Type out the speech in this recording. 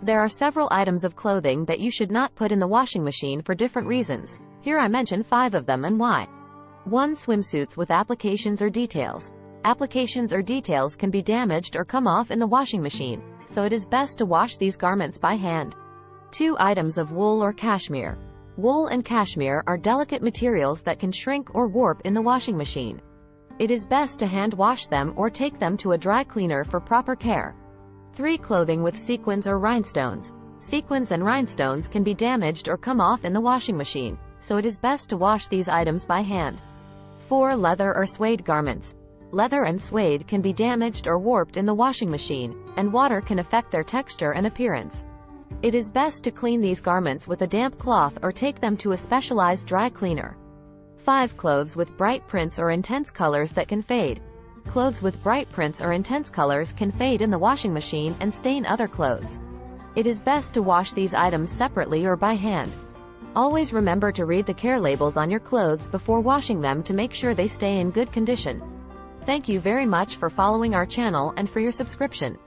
There are several items of clothing that you should not put in the washing machine for different reasons. Here I mention 5 of them and why. 1. Swimsuits with applications or details. Applications or details can be damaged or come off in the washing machine, so it is best to wash these garments by hand. 2. Items of wool or cashmere. Wool and cashmere are delicate materials that can shrink or warp in the washing machine. It is best to hand wash them or take them to a dry cleaner for proper care. 3. Clothing with sequins or rhinestones. Sequins and rhinestones can be damaged or come off in the washing machine, so it is best to wash these items by hand. 4. Leather or suede garments. Leather and suede can be damaged or warped in the washing machine, and water can affect their texture and appearance. It is best to clean these garments with a damp cloth or take them to a specialized dry cleaner. 5. Clothes with bright prints or intense colors that can fade. Clothes with bright prints or intense colors can fade in the washing machine and stain other clothes. It is best to wash these items separately or by hand. Always remember to read the care labels on your clothes before washing them to make sure they stay in good condition. Thank you very much for following our channel and for your subscription.